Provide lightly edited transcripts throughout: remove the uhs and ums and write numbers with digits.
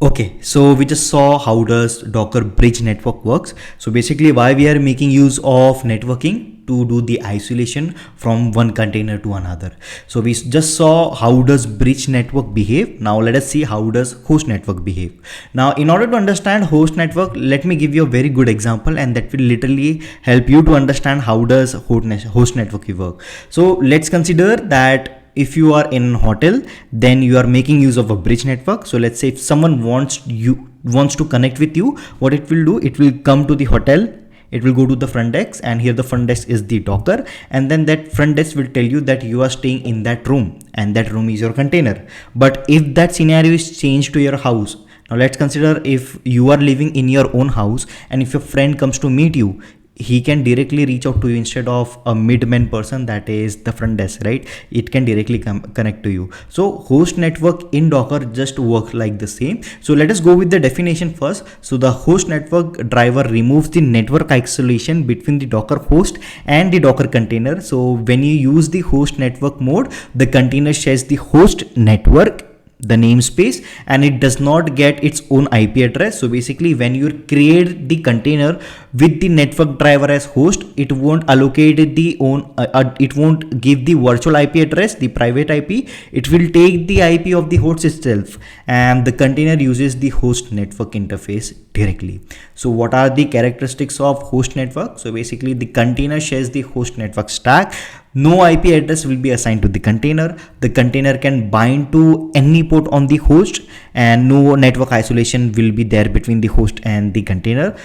Okay, so we just saw how does Docker bridge network works. So basically why we are making use of networking to do the isolation from one container to another. So we just saw how does bridge network behave. Now let us see how does host network behave. Now in order to understand host network, let me give you a very good example, and that will literally help you to understand how does host network work. So let's consider that if you are in a hotel, then you are making use of a bridge network. So let's say if someone wants to connect with you, what it will do, it will come to the hotel, it will go to the front desk, and here the front desk is the Docker, and then that front desk will tell you that you are staying in that room and that room is your container. But if that scenario is changed to your house, now let's consider if you are living in your own house and if your friend comes to meet you, he can directly reach out to you instead of a middleman person, that is the front desk, right? It can directly connect to you. So host network in Docker just works like the same. So let us go with the definition first. So the host network driver removes the network isolation between the Docker host and the Docker container. So when you use the host network mode, the container shares the host network, the namespace, and it does not get its own IP address. So basically when you create the container with the network driver as host, it won't allocate the own it won't give the virtual IP address, the private IP. It will take the IP of the host itself, and the container uses the host network interface directly. So what are the characteristics of host network? So basically the container shares the host network stack. No IP address will be assigned to the container. The container can bind to any port on the host, and no network isolation will be there between the host and the container.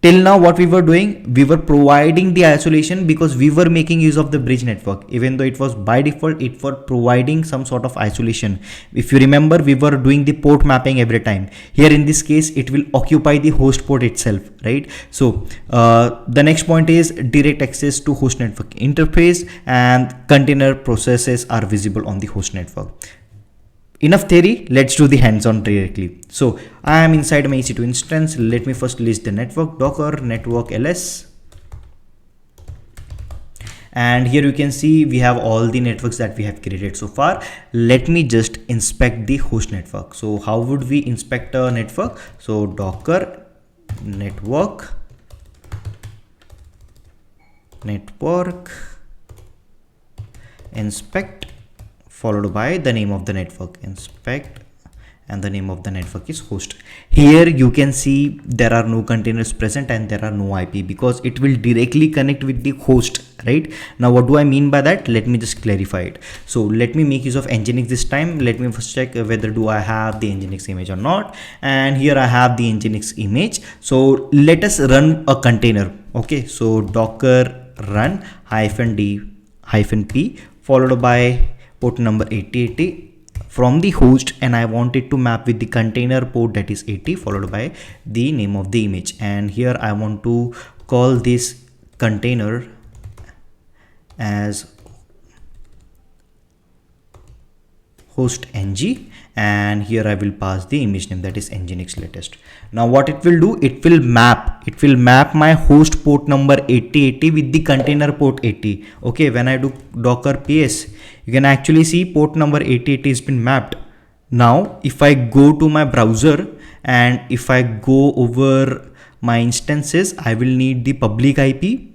Till now what we were doing, we were providing the isolation because we were making use of the bridge network. Even though it was by default, it was providing some sort of isolation. If you remember, we were doing the port mapping every time. Here in this case, it will occupy the host port itself, right? So the next point is direct access to host network interface, and container processes are visible on the host network. Enough theory, let's do the hands-on directly. So I am inside my EC2 instance. Let me first list the network, Docker network ls. And here you can see we have all the networks that we have created so far. Let me just inspect the host network. So how would we inspect a network? So Docker network inspect followed by the name of the network, inspect, and the name of the network is host. Here you can see there are no containers present and there are no IP because it will directly connect with the host, right? Now what do I mean by that? Let me just clarify it. So let me make use of Nginx this time. Let me first check whether do I have the Nginx image or not, and here I have the Nginx image. So let us run a container. Okay, so Docker run -d -p followed by port number 8080 from the host, and I want it to map with the container port, that is 80, followed by the name of the image. And here I want to call this container as host ng, and here I will pass the image name, that is Nginx latest. Now what it will do, it will map my host port number 8080 with the container port 80. Okay, when I do docker ps, you can actually see port number 8080 has been mapped. Now if I go to my browser and if I go over my instances, I will need the public IP.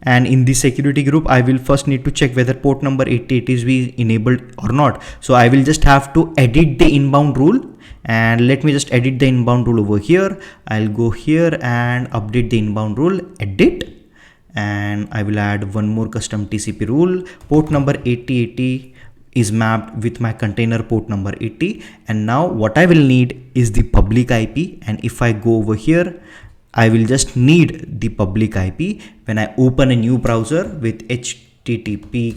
And in the security group, I will first need to check whether port number 88 is enabled or not. So I will just have to edit the inbound rule, and let me just edit the inbound rule over here. I'll go here and update the inbound rule, edit, and I will add one more custom TCP rule. Port number 8080 is mapped with my container port number 80. And now what I will need is the public IP. And if I go over here, I will just need the public IP when I open a new browser with http://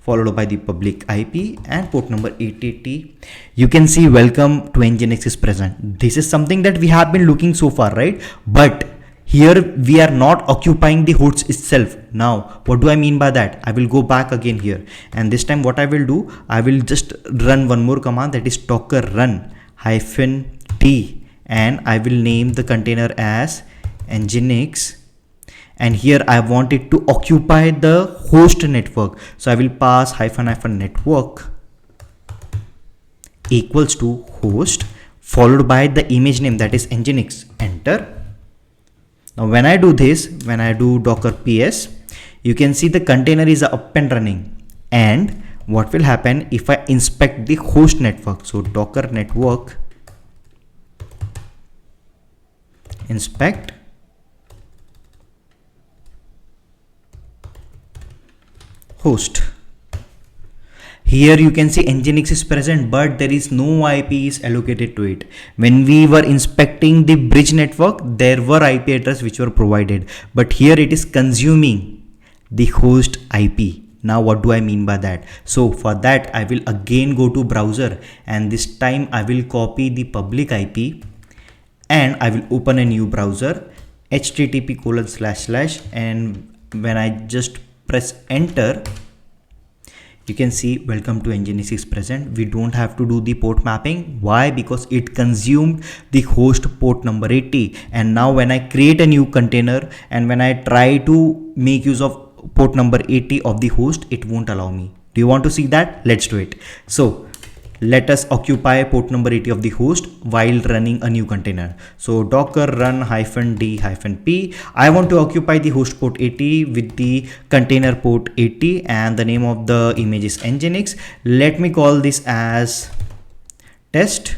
followed by the public IP and port number 8080. You can see welcome to Nginx is present. This is something that we have been looking so far, right? But here we are not occupying the host itself. Now what do I mean by that? I will go back again here, and this time what I will do, I will just run one more command, that is docker run -t, and I will name the container as Nginx, and here I want it to occupy the host network. So I will pass -network equals to host, followed by the image name, that is nginx. Enter. Now when I do this, when I do docker ps, you can see the container is up and running. And what will happen if I inspect the host network? So docker network inspect, host. Here you can see nginx is present, but there is no IP is allocated to it. When we were inspecting the bridge network, there were IP address which were provided, but here it is consuming the host IP. Now what do I mean by that? So for that I will again go to browser, and this time I will copy the public IP and I will open a new browser, http:// and when I just press enter, you can see welcome to nginx is present. We don't have to do the port mapping. Why? Because it consumed the host port number 80. And now when I create a new container and when I try to make use of port number 80 of the host, it won't allow me. Do you want to see that? Let's do it. So let us occupy port number 80 of the host while running a new container. So docker run -d-p. I want to occupy the host port 80 with the container port 80, and the name of the image is nginx. Let me call this as test.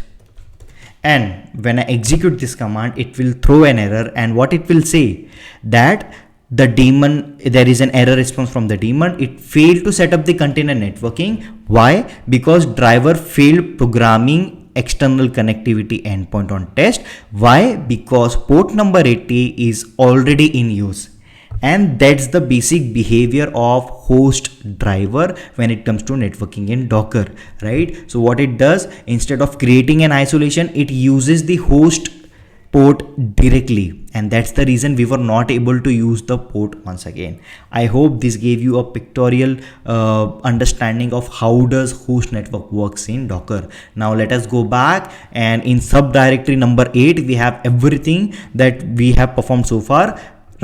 And when I execute this command, it will throw an error, and what it will say that the daemon, there is an error response from the daemon. It failed to set up the container networking. Why? Because driver failed programming external connectivity endpoint on test. Why? Because port number 80 is already in use. And that's the basic behavior of host driver when it comes to networking in Docker, right? So what it does, instead of creating an isolation, it uses the host port directly, and that's the reason we were not able to use the port once again. I hope this gave you a pictorial understanding of how does host network works in Docker. Now let us go back, and in subdirectory number 8 we have everything that we have performed so far.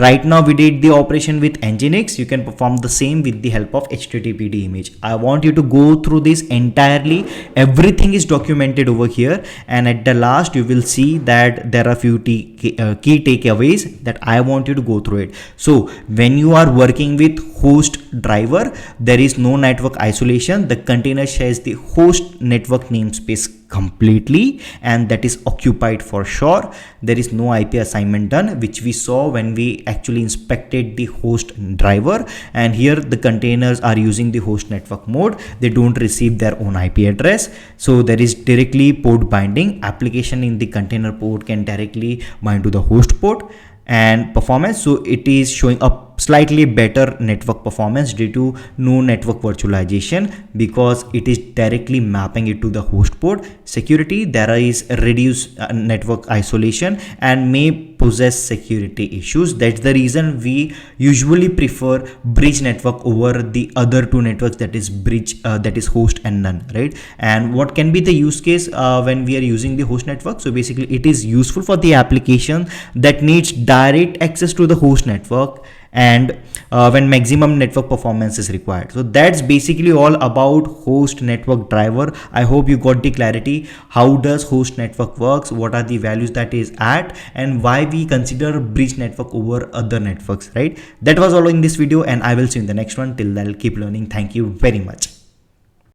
Right now we did the operation with nginx. You can perform the same with the help of httpd image. I want you to go through this entirely. Everything is documented over here, and at the last you will see that there are few key takeaways that I want you to go through it. So when you are working with host driver, there is no network isolation. The container shares the host network namespace completely, and that is occupied for sure. There is no IP assignment done, which we saw when we actually inspected the host driver. And here the containers are using the host network mode. They don't receive their own IP address, so there is directly port binding. Application in the container port can directly bind to the host port. And performance, so it is showing up slightly better network performance due to no network virtualization, because it is directly mapping it to the host port. Security, there is reduced network isolation and may possess security issues. That's the reason we usually prefer bridge network over the other two networks, that is bridge, that is host and none, right? And what can be the use case when we are using the host network? So basically it is useful for the application that needs direct access to the host network, and when maximum network performance is required. So that's basically all about host network driver. I hope you got the clarity. How does host network works, what are the values that is at, and why we consider bridge network over other networks, right? That was all in this video, and I will see you in the next one. Till then, keep learning. Thank you very much.